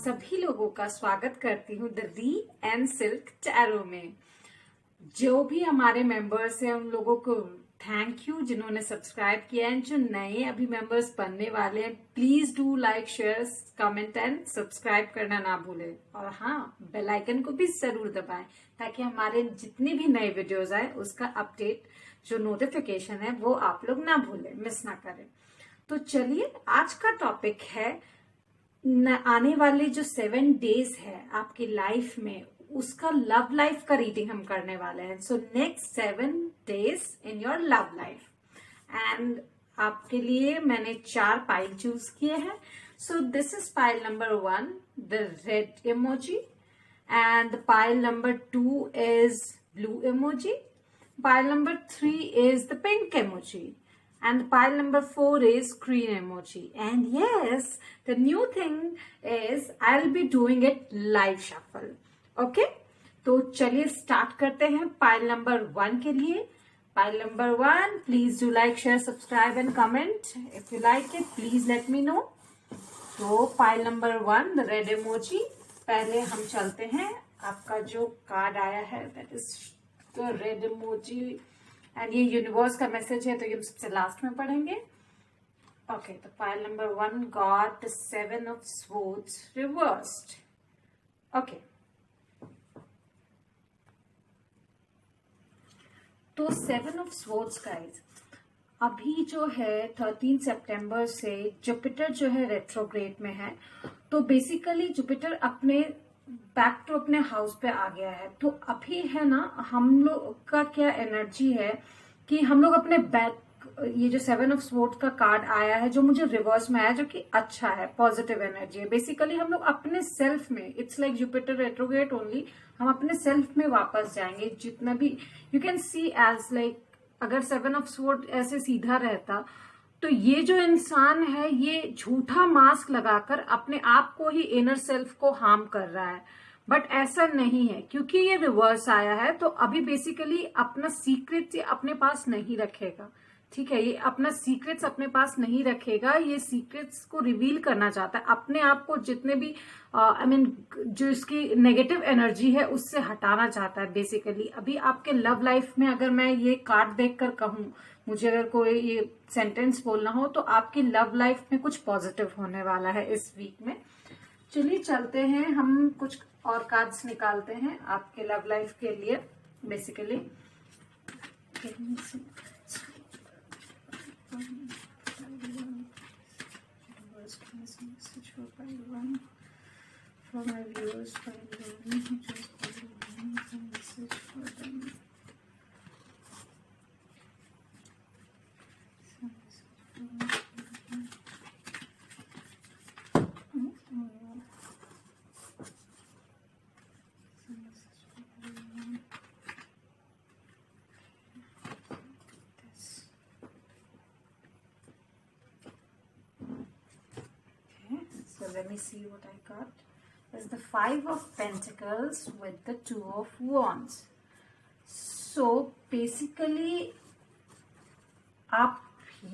सभी लोगों का स्वागत करती हूँ द री एंड सिल्क टैरो में। जो भी हमारे मेंबर्स हैं उन लोगों को थैंक यू जिन्होंने सब्सक्राइब किया है। जो नए अभी मेंबर्स बनने वाले हैं, please do like, share, comment and subscribe करना ना भूलें। और हाँ, बेल आइकन को भी जरूर दबाएं ताकि हमारे जितने भी नए वीडियोस आए उसका अपडेट जो नोटिफिकेशन है वो आप लोग ना भूलें, मिस ना करें। तो चलिए, आज का टॉपिक है आने वाले जो 7 डेज है आपकी लाइफ में, उसका लव लाइफ का रीडिंग हम करने वाले हैं। So next 7 days in your love life. And आपके लिए मैंने 4 पाइल चूज किए हैं। So this is pile number 1, the red emoji, and pile number 2 is blue emoji, pile number 3 is the pink emoji, and pile number 4 is green emoji. And yes, the new thing is I'll be doing it live shuffle. Okay, तो चलिए start करते हैं pile number 1 के लिए। Pile number 1, please do like, share, subscribe and comment. If you like it please let me know. तो pile number 1, the red emoji. पहले हम चलते हैं, आपका जो कार्ड आया है दैट इज तो रेड इमोजी, एंड ये यूनिवर्स का मैसेज है तो ये हम सबसे लास्ट में पढ़ेंगे। ओके, तो pile number 1 got the 7 of swords reversed. Okay, तो 7 ऑफ स्वॉर्ड्स गाइस, अभी जो है 13 सितंबर से जुपिटर जो है रेट्रोग्रेड में है। तो बेसिकली जुपिटर अपने बैक टू अपने हाउस पे आ गया है। तो अभी है ना, हम लोग का क्या एनर्जी है कि हम लोग अपने बैक, ये जो 7 ऑफ स्वॉर्ड्स का कार्ड आया है जो मुझे रिवर्स में आया, जो कि अच्छा है, पॉजिटिव एनर्जी है। बेसिकली हम लोग अपने सेल्फ में, it's like Jupiter retrograde only, हम अपने सेल्फ में वापस जाएंगे। जितना भी you can see as like, अगर 7 ऑफ स्वॉर्ड ऐसे सीधा रहता तो ये जो इंसान है ये झूठा मास्क लगाकर अपने आप को ही, इनर सेल्फ को हार्म कर रहा है। बट ऐसा नहीं है, क्योंकि ये रिवर्स आया है तो अभी बेसिकली अपना सीक्रेट ये अपने पास नहीं रखेगा। ठीक है, ये अपना सीक्रेट्स अपने पास नहीं रखेगा, ये सीक्रेट्स को रिवील करना चाहता है, अपने आप को जितने भी आई मीन जो इसकी नेगेटिव एनर्जी है उससे हटाना चाहता है। बेसिकली अभी आपके लव लाइफ में अगर मैं ये कार्ड देखकर कहूं, मुझे अगर कोई ये सेंटेंस बोलना हो, तो आपकी लव लाइफ में कुछ पॉजिटिव होने वाला है इस वीक में। चलिए चलते हैं, हम कुछ और कार्ड्स निकालते हैं आपके लव लाइफ के लिए। Basically for my viewers, for everyone who just message for them. So let me see what I got. Is the 5 of Pentacles with the 2 of Wands. So basically आप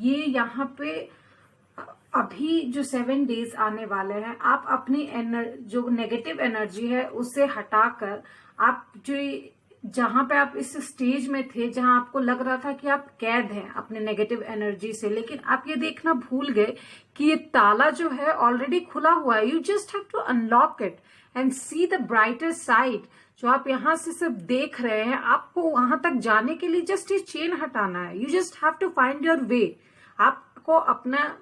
ये यहाँ पे अभी जो 7 डेज आने वाले हैं, आप अपनी जो नेगेटिव एनर्जी है उसे हटाकर, आप जो जहां पे आप इस स्टेज में थे जहां आपको लग रहा था कि आप कैद हैं अपने नेगेटिव एनर्जी से, लेकिन आप ये देखना भूल गए कि ये ताला जो है ऑलरेडी खुला हुआ है। You just have to unlock it and see the brighter side. जो आप यहां से सिर्फ देख रहे हैं, आपको वहां तक जाने के लिए जस्ट ये चेन हटाना है। You just have to find your way, आपको अपना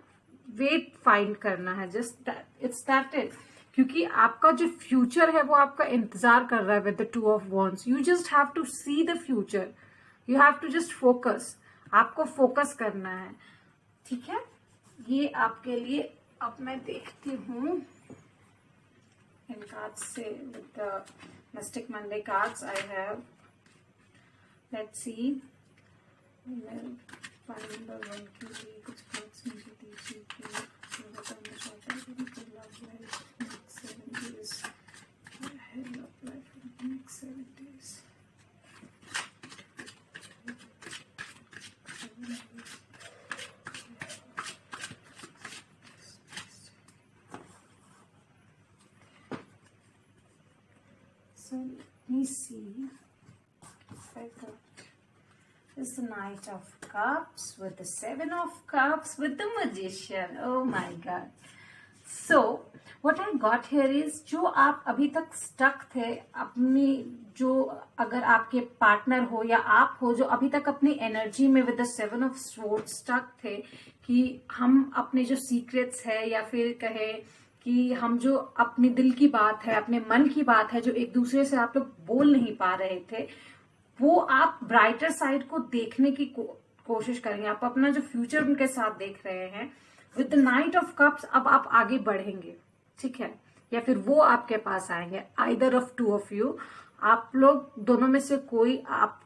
वे फाइंड करना है। जस्ट इट्स दैट इट, क्योंकि आपका जो फ्यूचर है वो आपका इंतजार कर रहा है with the 2 of wands. You just have to see the future, you have to just focus, आपको फोकस करना है। ठीक है, ये आपके लिए अब मैं देखती हूँ इन कार्ड्स से, with the mystic Monday cards I have. Let's see, pile number 1 के लिए कुछ कार्ड्स मुझे दीजिए कि बताना चाहता हूँ कि love life next 7 days, what है love life next 7 days। So let me see if I got this is the Knight of Cups with the Seven of Cups with the Magician. Oh my God. So what I got here is जो आप अभी तक stuck थे अपनी, जो अगर आपके partner हो या आप हो जो अभी तक अपनी एनर्जी में with the seven of swords stuck थे, कि हम अपने जो सीक्रेट्स है या फिर कहे कि हम जो अपने दिल की बात है, अपने मन की बात है, जो एक दूसरे से आप लोग बोल नहीं पा रहे थे, वो आप ब्राइटर साइड को देखने की कोशिश करेंगे। आप अपना जो फ्यूचर उनके साथ देख रहे हैं with the night of cups, अब आप आगे बढ़ेंगे, ठीक है, या फिर वो आपके पास आएंगे। Either of two of you, आप लोग दोनों में से कोई आप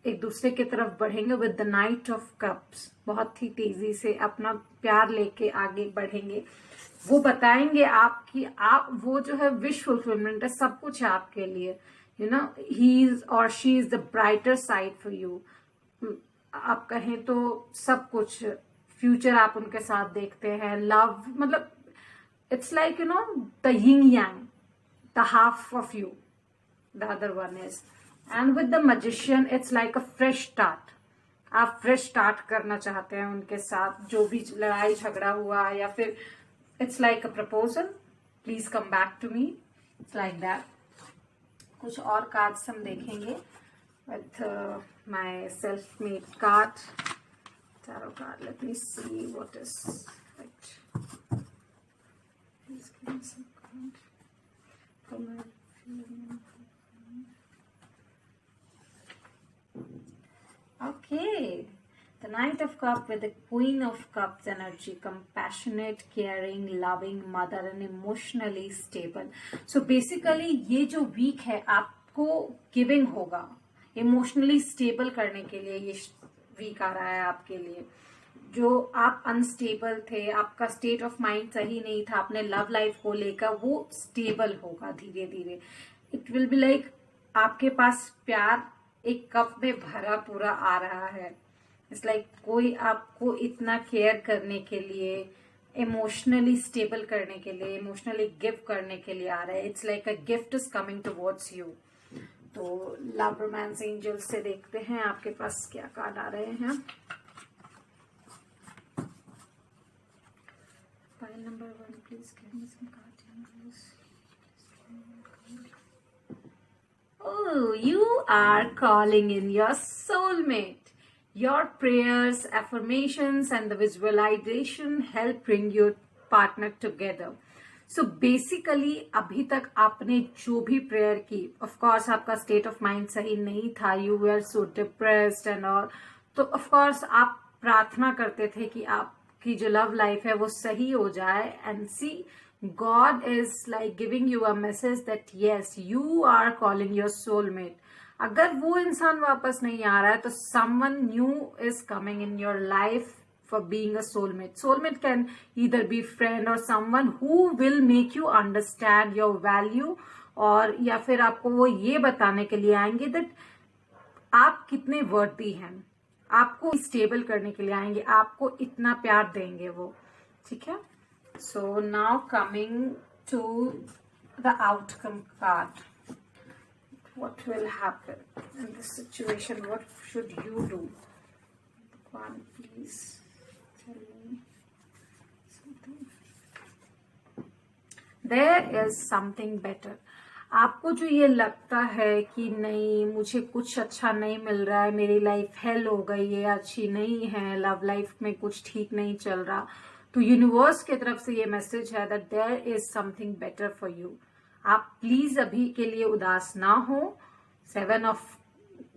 एक दूसरे की तरफ बढ़ेंगे with the night of cups. बहुत ही तेजी से अपना प्यार लेके आगे बढ़ेंगे। वो बताएंगे आपकी, आप वो जो है विश फुलफिलमेंट है, सब कुछ है आपके लिए। यू नो, ही इज और she is the brighter side for you. आप कहें तो सब कुछ फ्यूचर आप उनके साथ देखते हैं। लव मतलब it's like you know the Ying Yang, the half of you, the other one is. And with the magician it's like a fresh start. आप फ्रेश स्टार्ट करना चाहते हैं उनके साथ, जो भी लड़ाई झगड़ा हुआ, या फिर it's like a proposal, please come back to me, it's like that. कुछ और कार्ड्स हम देखेंगे with my self-made card, tarot card. Let me see what is right. Please give me some card for my feeling. Okay, the Knight of Cups with the Queen of Cups energy, compassionate, caring, loving, mother and emotionally stable. So basically ये जो week है आपको giving होगा, emotionally stable करने के लिए ये week आ रहा है आपके लिए। जो आप अनस्टेबल थे, आपका स्टेट ऑफ माइंड सही नहीं था अपने लव लाइफ को लेकर, वो स्टेबल होगा धीरे धीरे। इट विल बी लाइक आपके पास प्यार एक कप में भरा पूरा आ रहा है। इट्स लाइक कोई आपको इतना केयर करने के लिए, इमोशनली स्टेबल करने के लिए, इमोशनली गिफ्ट करने के लिए आ रहा है। It's like a gift is coming towards you. तो लव रोमांस एंजल से देखते हैं आपके पास क्या कार्ड आ रहे हैं। Pile number 1 please give me some card. Oh, you are calling in your soulmate. Your prayers, affirmations and the visualization help bring your partner together. So basically अभी तक आपने जो भी प्रेयर की, ऑफ कोर्स आपका स्टेट ऑफ माइंड सही नहीं था, you were so depressed and all, तो ऑफ कोर्स आप प्रार्थना करते थे कि आपकी जो लव लाइफ है वो सही हो जाए। And see God is like giving you a message that yes you are calling your soulmate. अगर वो इंसान वापस नहीं आ रहा है तो someone new is coming in your life for being a soulmate. Soulmate can either be friend or someone who will make you understand your value, और या फिर आपको वो ये बताने के लिए आएंगे that आप कितने वर्दी हैं, आपको स्टेबल करने के लिए आएंगे, आपको इतना प्यार देंगे वो, ठीक है। So now coming to the outcome card, what will happen in this situation, what should you do? One, please tell me something. There is something better. आपको जो ये लगता है कि नहीं मुझे कुछ अच्छा नहीं मिल रहा है, मेरी लाइफ हेल हो गई है, अच्छी नहीं है, लव लाइफ में कुछ ठीक नहीं चल रहा, तो यूनिवर्स की तरफ से ये मैसेज है that there is something better for you. आप प्लीज अभी के लिए उदास ना हो।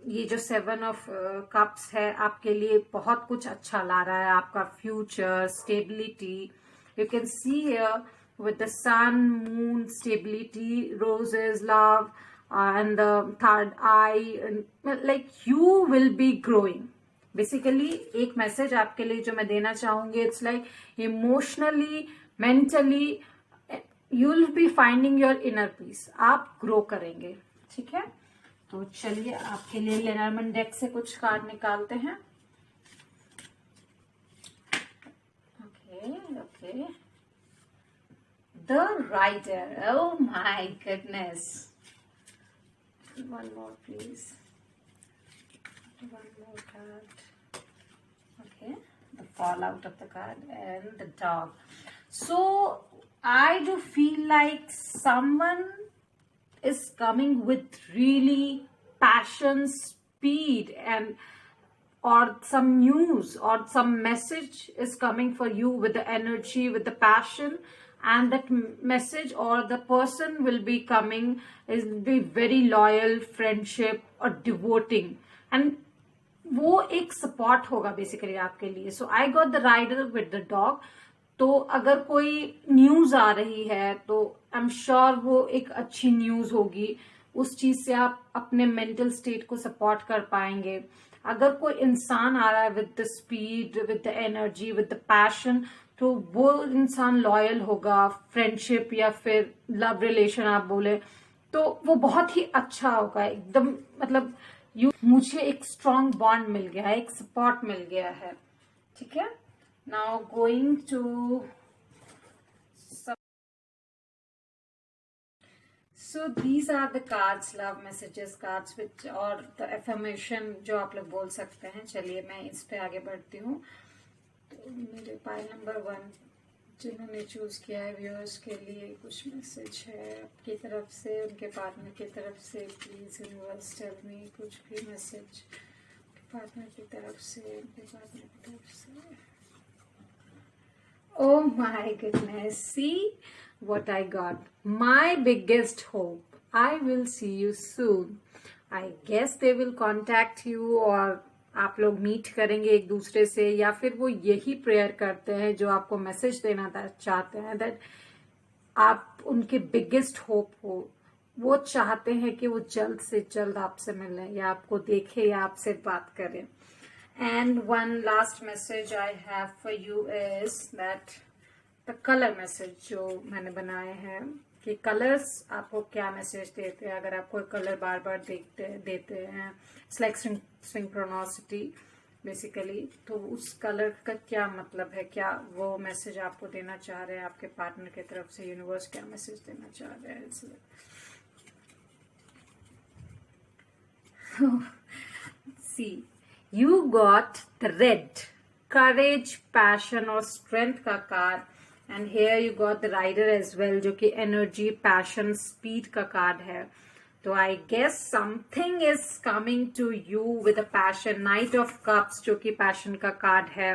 ये जो 7 ऑफ कप्स है आपके लिए बहुत कुछ अच्छा ला रहा है, आपका future, stability, you can see here with the sun, moon, stability, roses, love, and the third eye, and like you will be growing. Basically एक मैसेज आपके लिए जो मैं देना चाहूंगी, it's like emotionally, mentally, you will be finding your inner peace. आप grow करेंगे, ठीक है। तो चलिए आपके लिए लेनरमैन डेक से कुछ कार्ड निकालते हैं। Okay The Rider. Oh my goodness. one more please, one more card. Okay, the fallout of the card and the dog. So I do feel like someone is coming with really passion, speed, and or some news or some message is coming for you with the energy, with the passion, and that message or the person will be coming is be very loyal, friendship or devoting, and वो एक support होगा basically आपके लिए. So I got the rider with the dog. तो अगर कोई news आ रही है तो आई एम श्योर वो एक अच्छी न्यूज होगी. उस चीज से आप अपने मेंटल स्टेट को सपोर्ट कर पाएंगे. अगर कोई इंसान आ रहा है with the speed, with the energy, with the passion, तो वो इंसान लॉयल होगा. फ्रेंडशिप या फिर लव रिलेशन आप बोले तो वो बहुत ही अच्छा होगा एकदम. मतलब मुझे एक स्ट्रॉन्ग बॉन्ड मिल गया है, एक सपोर्ट मिल गया है. ठीक है. Now going to So these are the cards, love messages cards, which और the affirmation जो आप लोग बोल सकते हैं. चलिए मैं इस पे आगे बढ़ती हूँ. तो मेरे पाइल नंबर 1 जिन्होंने चूज किया है व्यूअर्स के लिए कुछ मैसेज है आपकी तरफ से, उनके पार्टनर की तरफ से. प्लीज यूनिवर्स टेल मी कुछ भी मैसेज पार्टनर की तरफ से, उनके पार्टनर की तरफ से. Oh my goodness, see what I got. My biggest hope, I will see you soon. I guess they will contact you और आप लोग मीट करेंगे एक दूसरे से, या फिर वो यही प्रेयर करते हैं जो आपको मैसेज देना चाहते हैं, दैट आप उनके बिगेस्ट होप हो. वो चाहते हैं कि वो जल्द से जल्द आपसे मिलें या आपको देखे या आपसे बात करें. And one last message I have for you is that the color message जो मैंने बनाए हैं कि कलर्स आपको क्या मैसेज देते हैं. अगर आप कोई कलर बार बार देते हैं, इट्स लाइक सिंक्रोनोसिटी बेसिकली. तो उस कलर का क्या मतलब है, क्या वो मैसेज आपको देना चाह रहे हैं आपके पार्टनर की तरफ से. यूनिवर्स क्या मैसेज देना चाह रहे हैं. See, you got the red, courage, passion और strength का card. And here you got the rider as well जो कि energy, passion, speed का कार्ड है. तो I guess something is coming to you with a passion. Knight of Cups जो कि passion का कार्ड है.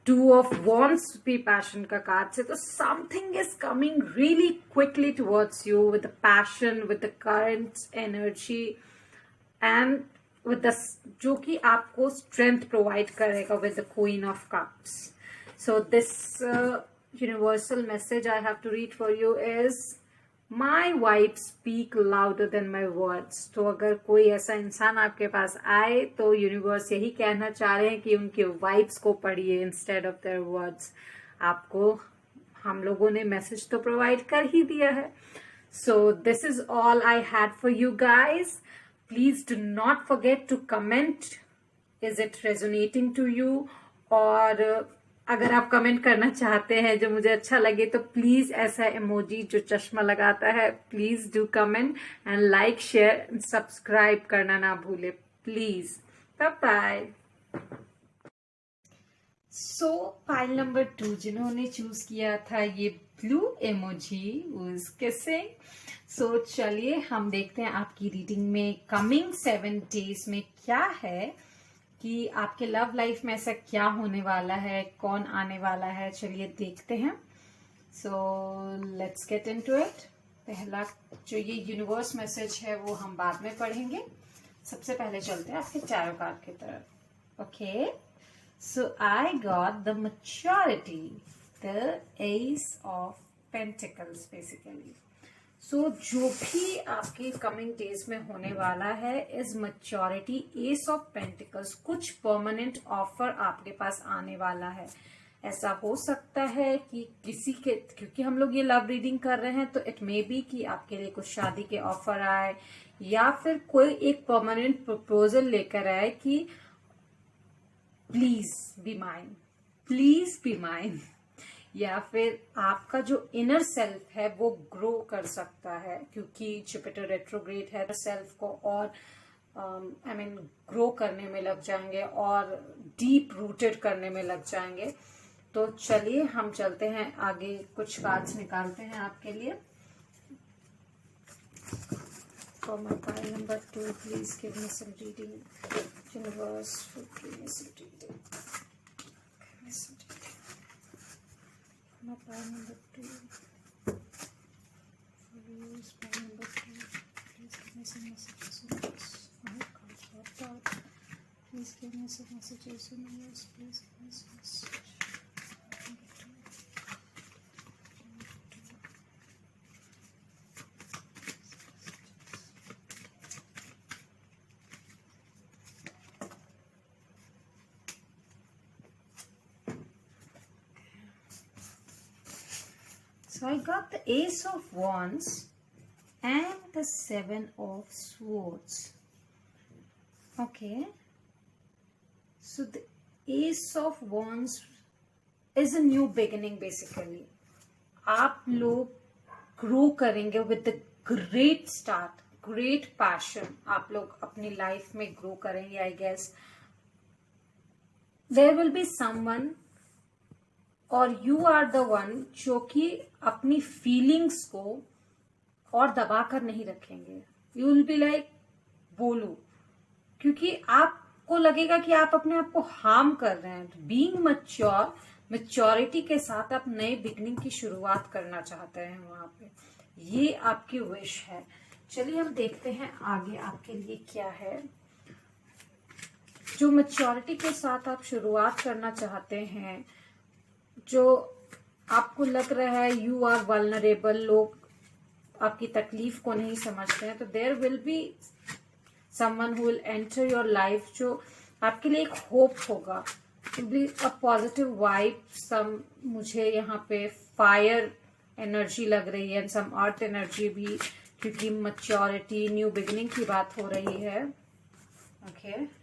Two of Wands भी passion का कार्ड से. तो something is coming really quickly towards you with the passion, with the current energy and with the जो कि आपको strength provide करेगा with the Queen of Cups. So this universal message I have to read for you is my vibes speak louder than my words. तो अगर कोई ऐसा इंसान आपके पास आए तो यूनिवर्स यही कहना चाह रहे हैं कि उनके वाइब्स को पढ़िए इंस्टेड ऑफ देयर वर्ड्स. आपको हम लोगों ने मैसेज तो प्रोवाइड कर ही दिया है. So this is all I had for you guys. Please do not forget to comment. Is it resonating to you? और अगर आप कमेंट करना चाहते हैं जो मुझे अच्छा लगे तो प्लीज ऐसा इमोजी जो चश्मा लगाता है, please do comment and like, share, subscribe करना ना भूले please. Bye. So pile number 2 जिन्होंने चूज किया था ये blue emoji was kissing. So चलिए हम देखते हैं आपकी रीडिंग में कमिंग 7 डेज में क्या है कि आपके लव लाइफ में ऐसा क्या होने वाला है, कौन आने वाला है. चलिए देखते हैं. So let's get into it. पहला जो ये यूनिवर्स मैसेज है वो हम बाद में पढ़ेंगे. सबसे पहले चलते हैं आपके टैरो कार्ड की तरफ. Okay. So I got the maturity, the Ace of Pentacles basically. So जो भी आपके कमिंग डेज में होने वाला है is maturity, S of pentacles. कुछ परमानेंट ऑफर आपके पास आने वाला है. ऐसा हो सकता है कि किसी के, क्योंकि हम लोग ये लव रीडिंग कर रहे हैं तो इट मे बी कि आपके लिए कुछ शादी के ऑफर आए या फिर कोई एक परमानेंट प्रपोजल लेकर आए कि please be mine, please be mine. या फिर आपका जो इनर सेल्फ है वो ग्रो कर सकता है, क्योंकि जुपिटर रेट्रोग्रेड है, सेल्फ को और ग्रो करने में लग जाएंगे और डीप रूटेड करने में लग जाएंगे। तो चलिए हम चलते हैं आगे, कुछ कार्ड्स निकालते हैं आपके लिए। For my pile number 2, please give me some reading. Universe, give me some reading. Give me some reading. My pile number 2. For you, pile number 2. Please give me some messages on this. My cards dropped out. Please give me some messages on this. Please give me some messages. So I got the Ace of Wands and the Seven of Swords. Okay. So the Ace of Wands is a new beginning basically. आप लोग grow करेंगे with the great start, great passion. आप लोग अपनी life में grow करेंगे, I guess. There will be someone और you are the one जो कि अपनी फीलिंग्स को और दबा कर नहीं रखेंगे। यू विल बी लाइक बोलो, क्योंकि आपको लगेगा कि आप अपने आप को हार्म कर रहे हैं। बीइंग मैच्योर, मैच्योरिटी के साथ आप नए बिगनिंग की शुरुआत करना चाहते हैं वहां पे, ये आपकी विश है। चलिए हम देखते हैं आगे आपके लिए क्या है। जो मैच्योरिटी के साथ आप शुरुआत करना चाहते हैं, जो आपको लग रहा है यू आर वल्नरेबल, लोग आपकी तकलीफ को नहीं समझते हैं, तो there will be someone who will enter your life, जो आपके लिए एक होप होगा, बी अ पॉजिटिव वाइब। सम मुझे यहाँ पे फायर एनर्जी लग रही है, सम अर्थ एनर्जी भी, क्योंकि मैच्योरिटी, न्यू बिगिनिंग की बात हो रही है। Okay,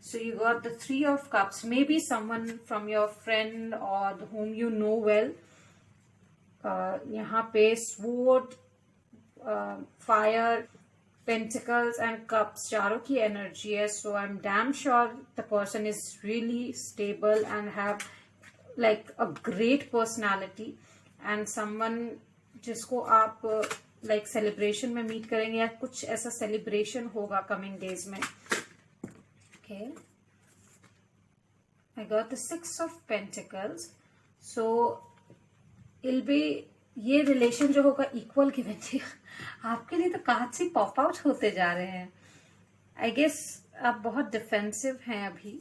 so you got the 3 of Cups, maybe someone from your friend or whom you know well. यहाँ पे sword, fire, pentacles and cups, चारों की एनर्जी है। So I'm damn sure the person is really stable and have like a great personality, and someone जिसको आप like celebration में meet करेंगे, या कुछ ऐसा सेलिब्रेशन होगा कमिंग डेज में। Okay, I got the 6 of Pentacles. So it'll be, ये रिलेशन जो होगा इक्वल गिवन टेक। आपके लिए तो कार्ड से पॉप आउट होते जा रहे हैं। आई गेस आप बहुत डिफेंसिव हैं अभी,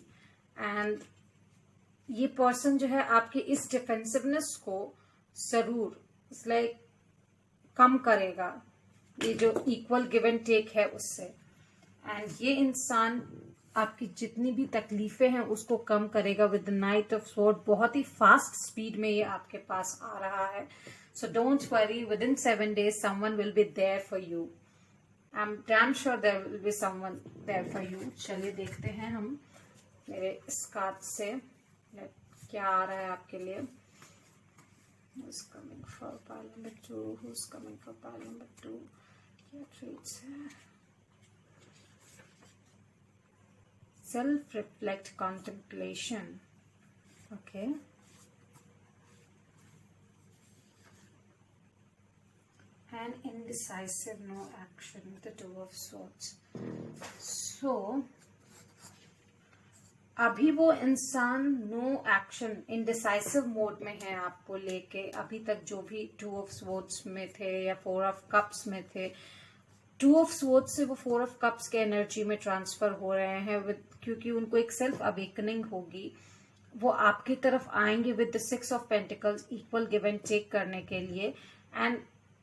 एंड ये पर्सन जो है आपके इस डिफेंसिवनेस को जरूर लाइक कम करेगा, ये जो इक्वल गिवन टेक है उससे। एंड ये इंसान आपकी जितनी भी तकलीफें हैं उसको कम करेगा with the night of sword. बहुत ही फास्ट स्पीड में ये आपके पास आ रहा है। So don't worry, within 7 days someone will be there for you. I am damn sure there will be someone there for you. चलिए देखते हैं हम मेरे इस कार्ड से क्या आ रहा है आपके लिए। Who's coming for pile number 2? Who's coming for pile number 2? क्या ट्रेड्स है? Self-reflect, contemplation. Okay. And indecisive, no action, the 2 of Swords. So, अभी वो इंसान नो एक्शन, इनडिसाइसिव मोड में है आपको लेके। अभी तक जो भी 2 of Swords में थे या 4 of Cups में थे, 2 of Swords से वो 4 of Cups के एनर्जी में ट्रांसफर हो रहे हैं, क्योंकि उनको एक सेल्फ अवेकनिंग होगी। वो आपकी तरफ आएंगे with the 6 of Pentacles, equal give and take करने के लिए। एंड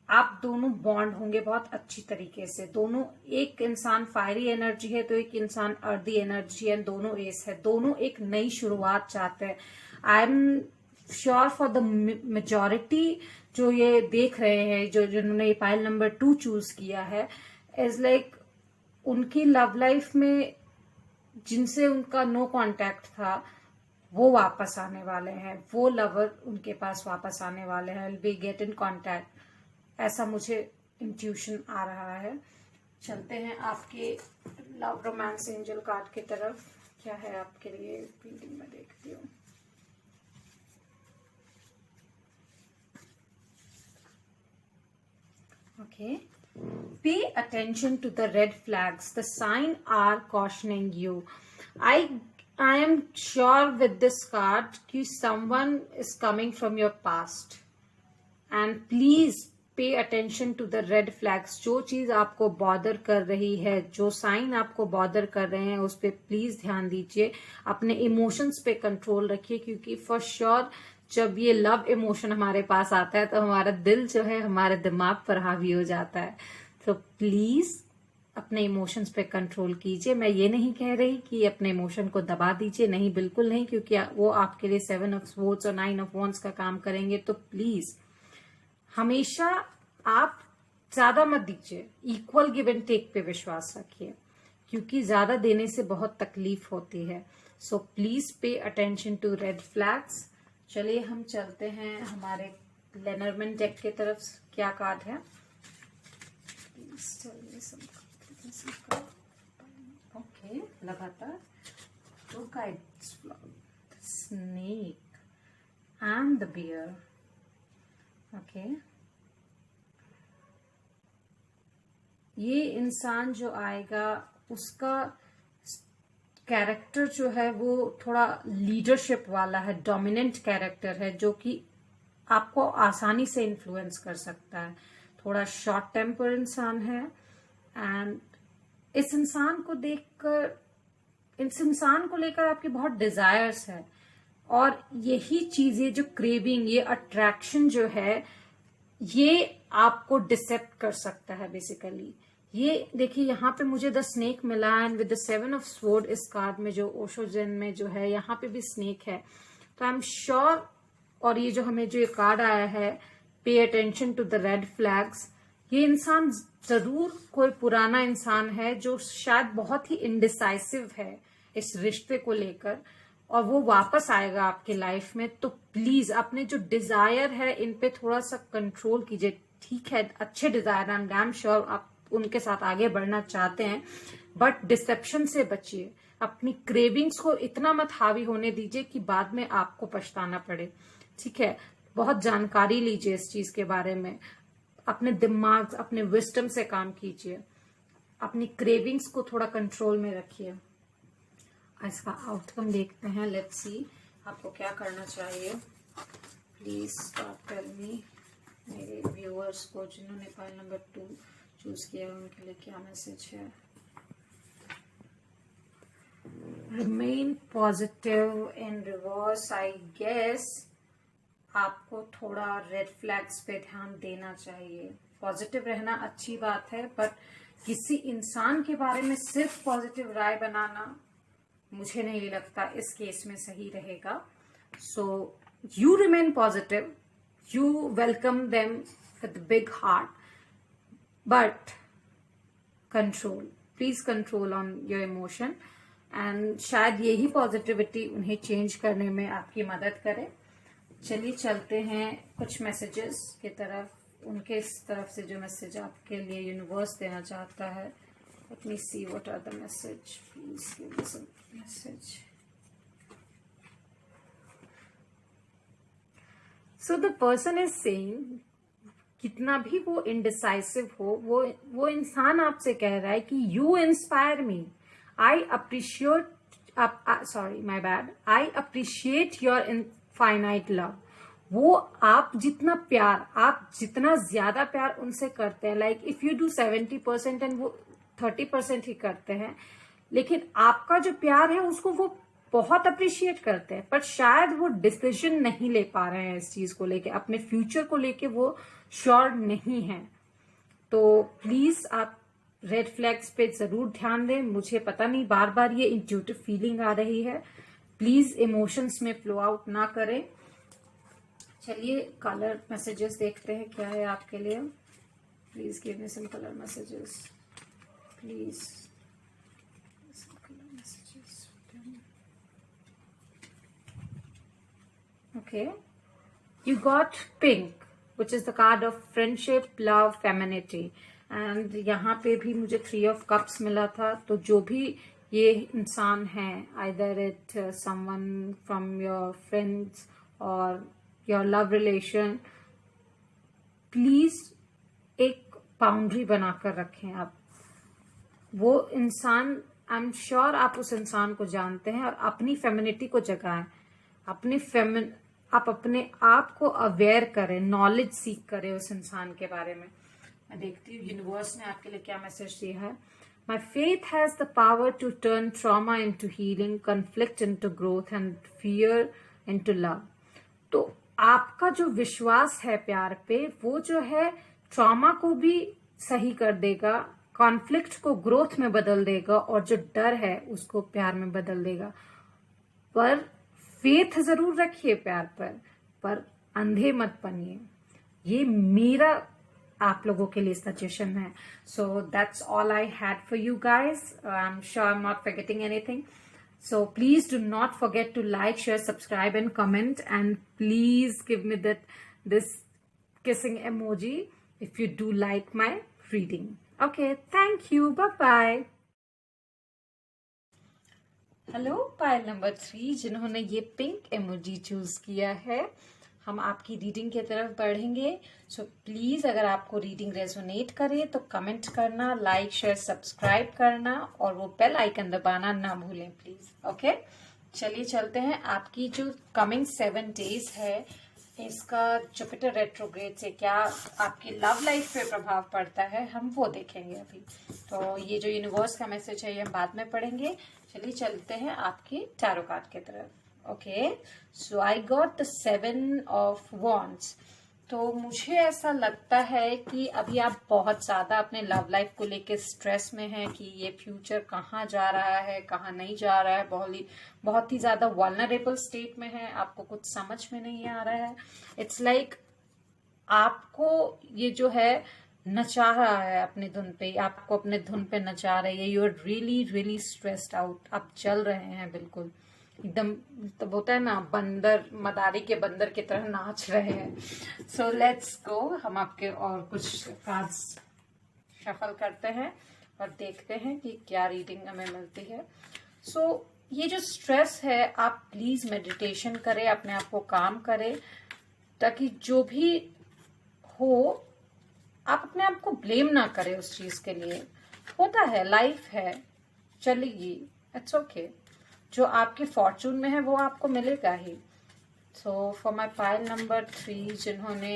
आप दोनों बॉन्ड होंगे बहुत अच्छी तरीके से। दोनों, एक इंसान फायरी एनर्जी है तो एक इंसान अर्दी एनर्जी है, दोनों एस है, दोनों एक नई शुरुआत चाहते हैं। आई am sure for the majority जो ये देख रहे हैं, जो जिन्होंने ये पाइल नंबर 2 चूज किया है, इज लाइक उनकी लव लाइफ में जिनसे उनका नो कांटेक्ट था, वो वापस आने वाले हैं, वो लवर उनके पास वापस आने वाले हैं, will be get in contact, ऐसा मुझे इंट्यूशन आ रहा है। चलते हैं आपके लव रोमांस एंजल कार्ड की तरफ, क्या है आपके लिए रीडिंग में देखती हूँ। Okay. Pay attention to the red flags. The sign are cautioning you. I am sure with this card that someone is coming from your past. And please pay attention to the red flags. जो चीज आपको bother कर रही है, जो sign आपको bother कर रहे हैं, उस पर प्लीज ध्यान दीजिए। अपने इमोशंस पे कंट्रोल रखिए, क्योंकि फॉर श्योर जब ये लव इमोशन हमारे पास आता है तो हमारा दिल जो है हमारे दिमाग पर हावी हो जाता है। तो प्लीज अपने इमोशंस पे कंट्रोल कीजिए। मैं ये नहीं कह रही कि अपने इमोशन को दबा दीजिए, नहीं, बिल्कुल नहीं, क्योंकि वो आपके लिए 7 ऑफ स्वॉर्ड्स और 9 ऑफ वॉन्ड्स का काम करेंगे। तो प्लीज हमेशा आप ज्यादा मत दीजिए, इक्वल गिव एंड टेक पे विश्वास रखिए, क्योंकि ज्यादा देने से बहुत तकलीफ होती है। So please pay attention to red flags. चलिए हम चलते हैं हमारे लेनरमैन डेक की तरफ, क्या कार्ड है। ओके, लगातार two guides, snake and the bear. Okay, ये इंसान जो आएगा उसका कैरेक्टर जो है वो थोड़ा लीडरशिप वाला है, डोमिनेंट कैरेक्टर है, जो कि आपको आसानी से इन्फ्लुएंस कर सकता है। थोड़ा शॉर्ट टेम्पर इंसान है, एंड इस इंसान को देखकर, इस इंसान को लेकर आपकी बहुत डिजायर्स है, और यही चीजें जो क्रेविंग, ये अट्रैक्शन जो है, ये आपको डिसेप्ट कर सकता है बेसिकली। ये देखिए यहाँ पे मुझे द स्नेक मिला, and with the 7 of sword इस कार्ड में जो ओशो जेन में जो है, यहाँ पे भी स्नेक है। तो आई एम श्योर, और ये जो हमें जो ये कार्ड आया है, pay attention to the red flags, ये इंसान जरूर कोई पुराना इंसान है जो शायद बहुत ही इनडिसाइसिव है इस रिश्ते को लेकर, और वो वापस आएगा आपके लाइफ में। तो प्लीज अपने जो डिजायर है इन पे थोड़ा सा कंट्रोल कीजिए। ठीक है, अच्छे desire, I am damn sure आप उनके साथ आगे बढ़ना चाहते हैं, बट डिसेप्शन से बचिए। अपनी क्रेविंग्स को इतना मत हावी होने दीजिए कि बाद में आपको पछताना पड़े। ठीक है, बहुत जानकारी लीजिए इस चीज के बारे में, अपने दिमाग, अपने विजडम से काम कीजिए, अपनी क्रेविंग्स को थोड़ा कंट्रोल में रखिए। इसका आउटकम देखते हैं, लेट्स सी आपको क्या करना चाहिए। प्लीज टेल मी, मेरे व्यूअर्स को जिन्होंने फाइल नंबर 2 चूज किया उनके लिए क्या मैसेज है। Remain positive in reverse. I guess आपको थोड़ा रेड फ्लैग्स पे ध्यान देना चाहिए। पॉजिटिव रहना अच्छी बात है, बट किसी इंसान के बारे में सिर्फ पॉजिटिव राय बनाना मुझे नहीं लगता इस केस में सही रहेगा। So you remain positive, you welcome them with big heart, but control, please control on your emotion, and शायद यही पॉजिटिविटी उन्हें चेंज करने में आपकी मदद करे। चलिए चलते हैं कुछ मैसेजेस की तरफ, उनके इस तरफ से जो मैसेज आपके लिए यूनिवर्स देना चाहता है। Let me see what are the message, please give me some message. So the person is saying, कितना भी वो इनडिसाइसिव हो, वो इंसान आपसे कह रहा है कि you inspire me, I appreciate, sorry my bad, I appreciate your infinite love. वो आप जितना प्यार, आप जितना ज्यादा प्यार उनसे करते हैं, like if you do 70% and वो 30% ही करते हैं, लेकिन आपका जो प्यार है उसको वो बहुत अप्रिशिएट करते हैं, पर शायद वो डिसीजन नहीं ले पा रहे हैं इस चीज को लेके, अपने फ्यूचर को लेके वो श्योर नहीं है। तो प्लीज आप रेड फ्लैग्स पे जरूर ध्यान दें। मुझे पता नहीं, बार बार ये इंट्यूटिव फीलिंग आ रही है, प्लीज इमोशंस में फ्लो आउट ना करें। चलिए कलर मैसेजेस देखते हैं क्या है आपके लिए। Please give me some colour messages, please colour messages. Okay, you got pink, which is the card of friendship, love, femininity. And यहाँ पे भी मुझे 3 of cups मिला था. तो जो भी ये इंसान है, either it someone from your friends or your love relation, please एक बाउंड्री बनाकर रखें आप. वो इंसान, आई एम श्योर आप उस इंसान को जानते हैं, और अपनी फेमिनिटी को जगाएं. आप अपने आप को अवेयर करें, नॉलेज सीख करें उस इंसान के बारे में. मैं देखती हूँ यूनिवर्स ने आपके लिए क्या मैसेज दिया है. My faith has the power to turn trauma into healing, conflict into growth and fear into love. तो आपका जो विश्वास है प्यार पे, वो जो है ट्रॉमा को भी सही कर देगा, कॉन्फ्लिक्ट को ग्रोथ में बदल देगा, और जो डर है उसको प्यार में बदल देगा. पर फेथ जरूर रखिए प्यार पर अंधे मत बनिए. ये मेरा आप लोगों के लिए सजेशन है. सो that's all I had for you guys. I am sure I am not forgetting anything. So please do not forget to like, share, subscribe and comment, and please give me this kissing emoji if you do like my reading. Okay, thank you. Bye bye. Hello pile number 3 जिन्होंने ये pink emoji choose किया है, हम आपकी reading की तरफ बढ़ेंगे. So please अगर आपको रीडिंग रेजोनेट करे तो कमेंट करना, लाइक शेयर सब्सक्राइब करना, और वो बेल आइकन दबाना ना भूलें प्लीज. ओके, चलिए चलते हैं. आपकी जो कमिंग 7 डेज है, इसका जुपिटर रेट्रोग्रेड से क्या आपकी लव लाइफ पे प्रभाव पड़ता है, हम वो देखेंगे अभी. तो ये जो यूनिवर्स का मैसेज है ये हम बाद में पढ़ेंगे. चलिए चलते हैं आपकी टैरो कार्ड की तरफ. Okay, so I got the 7 of Wands. तो मुझे ऐसा लगता है कि अभी आप बहुत ज्यादा अपने लव लाइफ को लेके स्ट्रेस में हैं कि ये फ्यूचर कहाँ जा रहा है, कहाँ नहीं जा रहा है. बहुत ही ज्यादा वल्नरेबल स्टेट में है, आपको कुछ समझ में नहीं आ रहा है. इट्स लाइक आपको ये जो है नचा रहा है अपनी धुन पे, आपको अपने धुन पे नचा रही है. You are really really stressed out. आप चल रहे हैं बिल्कुल एकदम, तो होता है ना, बंदर, मदारी के बंदर की तरह नाच रहे हैं. So let's go. हम आपके और कुछ कार्ड्स शफल करते हैं और देखते हैं कि क्या रीडिंग हमें मिलती है. सो ये जो स्ट्रेस है, आप प्लीज मेडिटेशन करें, अपने आप को काम करें, ताकि जो भी हो आप अपने आप को ब्लेम ना करें उस चीज के लिए. होता है, लाइफ है, चलेगी, इट्स ओके. जो आपके फॉर्चून में है वो आपको मिलेगा ही. So for my pile number 3 जिन्होंने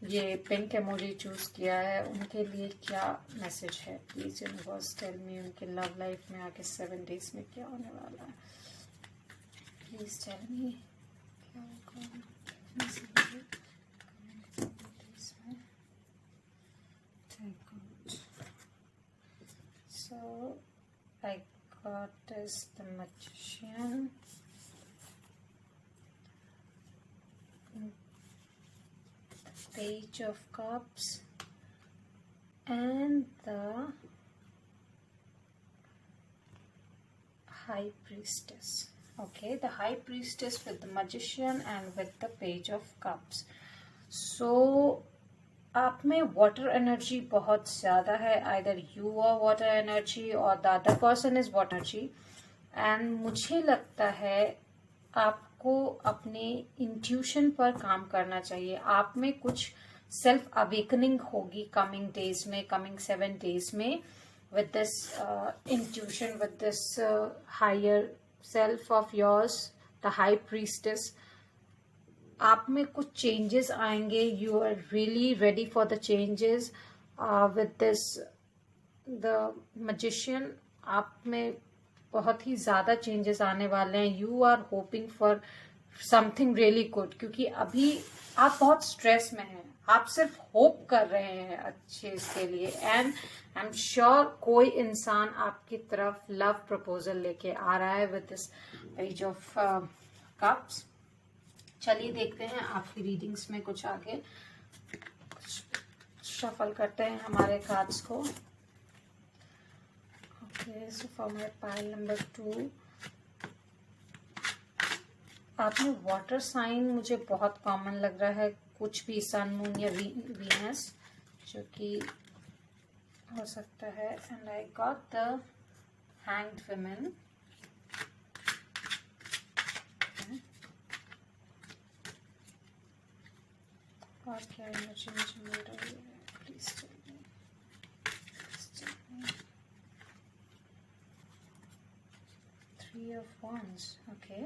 ये पिंक इमोजी चूज किया है, उनके लिए क्या मैसेज है प्लीज यूनिवर्स टेल मी. उनके लव लाइफ में आगे 7 डेज में क्या होने वाला है, प्लीज टेल मी. क्या होगा so I got is the Magician, the Page of Cups, and the High Priestess. Okay, the High Priestess with the Magician and with the Page of Cups. So आप में water energy बहुत ज्यादा है. Either you are water energy or the other person is water energy. And मुझे लगता है आपको अपने इंट्यूशन पर काम करना चाहिए. आप में कुछ सेल्फ अवेकनिंग होगी कमिंग डेज में, कमिंग 7 डेज में, with this intuition, with this higher self of yours, the high priestess. आप में कुछ चेंजेस आएंगे. You are really ready for the changes with this the magician. आप में बहुत ही ज्यादा चेंजेस आने वाले हैं. You are hoping for something really good, क्योंकि अभी आप बहुत स्ट्रेस में हैं. आप सिर्फ होप कर रहे हैं अच्छे इसके लिए. एंड आई एम श्योर कोई इंसान आपकी तरफ लव प्रपोजल लेके आ रहा है with this page of cups. चलिए देखते हैं आपकी रीडिंग्स में कुछ आगे. शफल करते हैं हमारे कार्ड्स को. Okay, so for my pile number 2 आपने वाटर साइन मुझे बहुत कॉमन लग रहा है, कुछ भी सन मून या वीनस, जो कि हो सकता है। And I got the hanged women. और क्या एनर्जी मुझे मिल रही है, please tell me. Three of Wands, okay.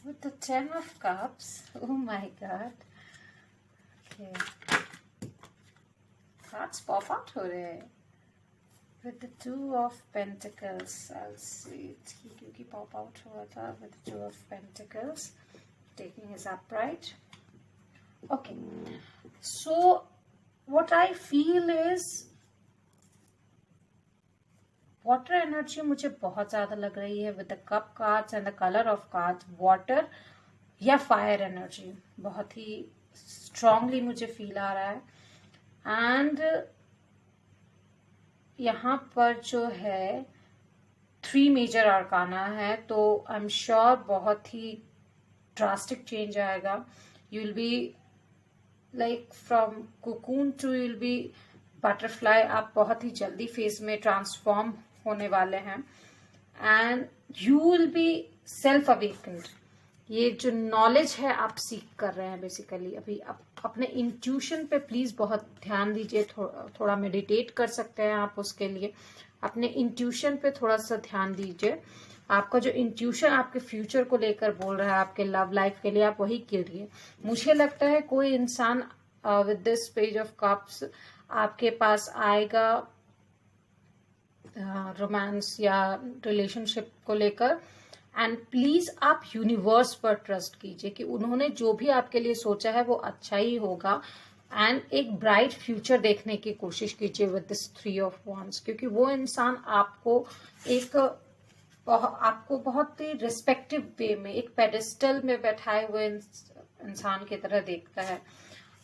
With the Ten of Cups, oh my God. Okay. Cards pop out हो रहे हैं. With the Two of Pentacles, I'll see it. क्योंकि pop out हुआ था with the Two of Pentacles. Taking is upright. Okay. So what I feel is water energy मुझे बहुत ज्यादा लग रही है with the cup cards and the colour of cards. Water या फायर एनर्जी बहुत ही स्ट्रांगली मुझे फील आ रहा है। एंड यहाँ पर जो है 3 मेजर आर्काना है, तो आई एम श्योर बहुत ही ड्रास्टिक चेंज आएगा। You will be like from cocoon to you will be butterfly. आप बहुत ही जल्दी फेज में ट्रांसफॉर्म होने वाले हैं and you will be self awakened. ये जो नॉलेज है आप सीख कर रहे हैं बेसिकली अभी। अपने इंट्यूशन पे प्लीज बहुत ध्यान दीजिए। थोड़ा मेडिटेट कर सकते हैं आप उसके लिए। अपने इंट्यूशन पे थोड़ा सा ध्यान दीजिए। आपका जो इंट्यूशन आपके फ्यूचर को लेकर बोल रहा है, आपके लव लाइफ के लिए, आप वही कीजिए। मुझे लगता है कोई इंसान with this page of cups आपके पास आएगा रोमांस या रिलेशनशिप को लेकर। एंड प्लीज आप यूनिवर्स पर ट्रस्ट कीजिए कि उन्होंने जो भी आपके लिए सोचा है वो अच्छा ही होगा। एंड एक ब्राइट फ्यूचर देखने की कोशिश कीजिए विद दिस 3 ऑफ वॉन्ड्स, क्योंकि वो इंसान आपको बहुत ही रिस्पेक्टिव वे में एक पेडिस्टल में बैठाए हुए इंसान की तरह देखता है,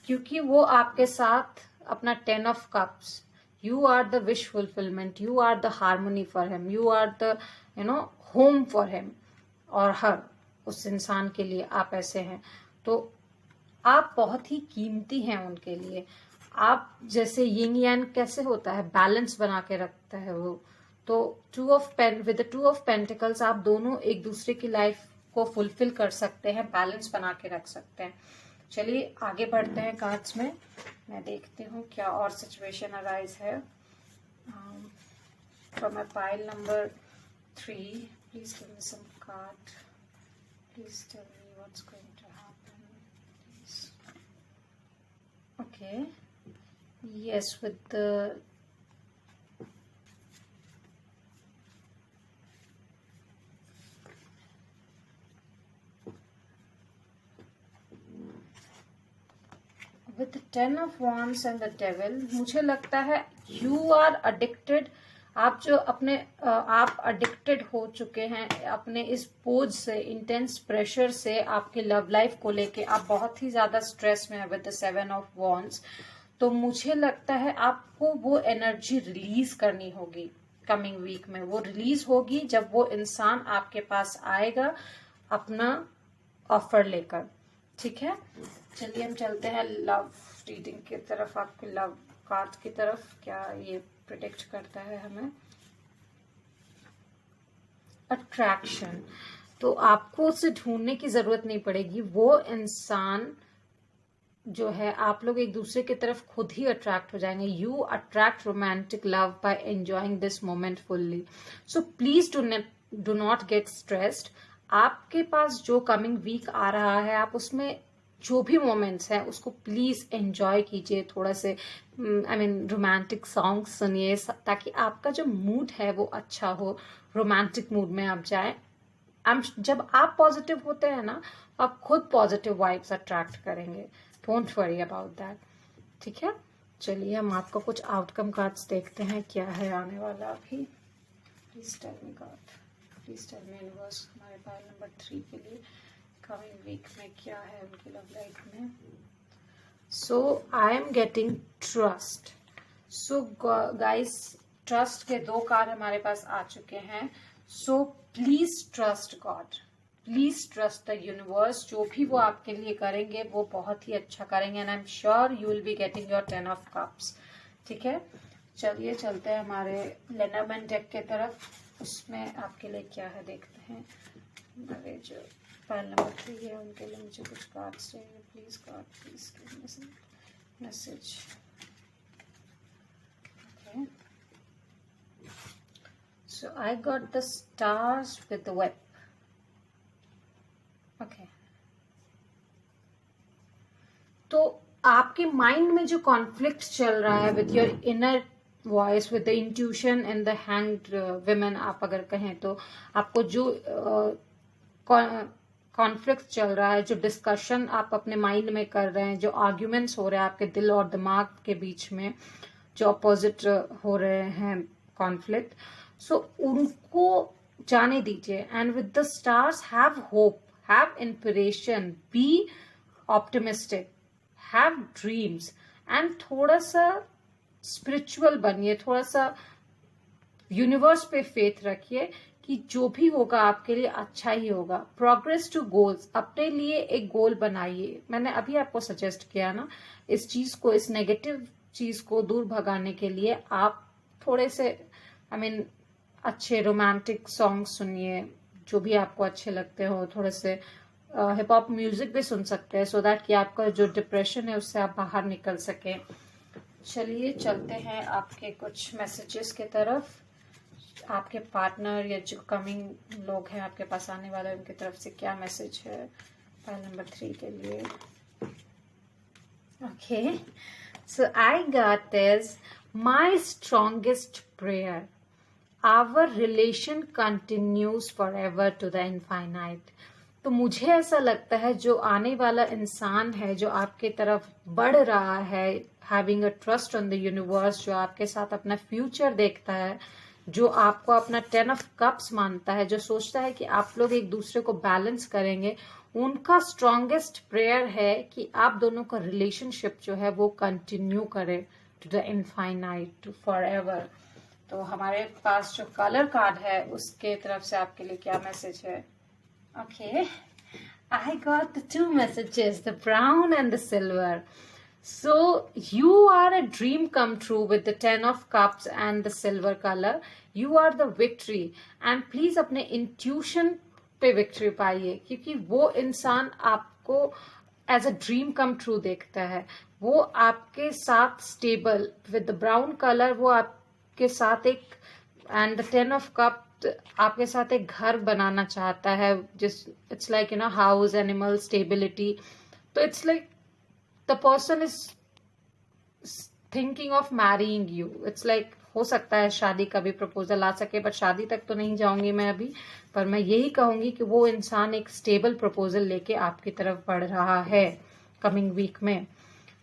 क्योंकि वो आपके साथ अपना 10 of cups, you are the wish fulfilment, you are the harmony for him, you are the home for him, और हर उस इंसान के लिए आप ऐसे हैं। तो आप बहुत ही कीमती हैं उनके लिए। आप जैसे यिंग यांग कैसे होता है, बैलेंस बना के रखता है वो। तो विद द 2 ऑफ पेंटिकल्स आप दोनों एक दूसरे की लाइफ को फुलफिल कर सकते हैं, बैलेंस बना के रख सकते हैं। चलिए आगे बढ़ते हैं कार्ड्स में। मैं देखती हूँ क्या और सिचुएशन अराइज है। From my pile number 3, please give me some card, please tell me what's going to happen, please. Okay, yes, with the with the 10 of wands and the devil, मुझे लगता है you are addicted। आप addicted हो चुके हैं अपने इस बोझ से, इंटेंस प्रेशर से, आपके लव लाइफ को लेके आप बहुत ही ज्यादा स्ट्रेस में है विद द 7 ऑफ वॉन्ड्स। तो मुझे लगता है आपको वो एनर्जी रिलीज करनी होगी कमिंग वीक में। वो रिलीज होगी जब वो इंसान आपके पास आएगा अपना ऑफर लेकर। ठीक है, चलिए हम चलते हैं लव रीडिंग की तरफ, आपके लव कार्ड की तरफ। क्या ये प्रिडिक्ट करता है हमें? अट्रैक्शन। तो आपको उसे ढूंढने की जरूरत नहीं पड़ेगी। वो इंसान जो है, आप लोग एक दूसरे की तरफ खुद ही अट्रैक्ट हो जाएंगे। You attract romantic love by enjoying this moment fully. So please do not get stressed. आपके पास जो कमिंग वीक आ रहा है, आप उसमें जो भी मोमेंट्स हैं उसको प्लीज एंजॉय कीजिए। थोड़ा से रोमांटिक सॉन्ग सुनिए, ताकि आपका जो मूड है वो अच्छा हो, रोमांटिक मूड में आप जाए। जब आप पॉजिटिव होते हैं ना, आप खुद पॉजिटिव वाइब्स अट्रैक्ट करेंगे। Don't worry about that. ठीक है, चलिए हम आपको कुछ आउटकम कार्ड्स देखते हैं, क्या है आने वाला अभी। Please tell me God, please tell me universe, हमारे पाइल नंबर 3 के लिए कमिंग वीक में क्या है उनकी लव लाइफ में। So I am getting trust. So guys, trust के 2 कार्ड हमारे पास आ चुके हैं. So please trust God, please trust the universe. जो भी वो आपके लिए करेंगे वो बहुत ही अच्छा करेंगे and I am sure you will be getting your 10 of cups. ठीक है, चलिए चलते हैं हमारे लेनरमैन डेक के तरफ. उसमें आपके लिए क्या है देखते हैं. मेरे जो पाइल नंबर 3 है उनके लिए मुझे कुछ कार्ड्स चाहिए. Please God, please give me some message. Okay, so I got the stars with the web. Okay, तो आपके माइंड में जो कॉन्फ्लिक्ट चल रहा है with your inner voice, with the intuition and the hanged women, आप अगर कहें तो आपको जो कॉन्फ्लिक्ट चल रहा है, जो डिस्कशन आप अपने माइंड में कर रहे हैं, जो आर्ग्यूमेंट्स हो रहे हैं आपके दिल और दिमाग के बीच में, जो अपोजिट हो रहे हैं कॉन्फ्लिक्ट, सो उनको जाने दीजिए. And with the stars have hope, have inspiration, be optimistic, have dreams and थोड़ा सा स्पिरिचुअल बनिए, थोड़ा सा यूनिवर्स पे फेथ रखिए कि जो भी होगा आपके लिए अच्छा ही होगा. प्रोग्रेस टू गोल्स, अपने लिए एक गोल बनाइए. मैंने अभी आपको सजेस्ट किया ना, इस चीज को, इस नेगेटिव चीज को दूर भगाने के लिए आप थोड़े से अच्छे रोमांटिक सॉन्ग सुनिए, जो भी आपको अच्छे लगते हो. थोड़े से हिप हॉप म्यूजिक भी सुन सकते हैं, सो दैट कि आपका जो डिप्रेशन है उससे आप बाहर निकल सके. चलिए चलते हैं आपके कुछ मैसेजेस के तरफ. आपके पार्टनर या जो कमिंग लोग हैं आपके पास आने वाले, उनकी तरफ से क्या मैसेज है पाइल नंबर 3 के लिए. Okay, so I got this. My strongest prayer, our relation continues for ever to the infinite. तो मुझे ऐसा लगता है जो आने वाला इंसान है, जो आपके तरफ बढ़ रहा है, having a trust on the universe, जो आपके साथ अपना फ्यूचर देखता है, जो आपको अपना 10 ऑफ कप्स मानता है, जो सोचता है कि आप लोग एक दूसरे को बैलेंस करेंगे, उनका स्ट्रॉन्गेस्ट प्रेयर है कि आप दोनों का रिलेशनशिप जो है वो कंटिन्यू करे to the infinite, to for ever. तो हमारे पास जो कलर कार्ड है उसके तरफ से आपके लिए क्या मैसेज है. Okay, I got the 2 messages, the brown and the silver. So you are a dream come true with the 10 of cups and the silver color. You are the victory. And please अपने intuition पे victory पाइए, क्योंकि वो इंसान आपको as a dream come true देखता है. वो आपके साथ stable with the brown color, वो आपके साथ एक and the 10 of cup आपके साथ एक घर बनाना चाहता है. जिस it's like house, animal, stability. तो it's like the person is thinking of marrying you. It's like हो सकता है शादी का भी प्रपोजल आ सके, बट शादी तक तो नहीं जाऊंगी मैं अभी. पर मैं यही कहूंगी कि वो इंसान एक स्टेबल प्रपोजल लेके आपकी तरफ बढ़ रहा है कमिंग वीक में.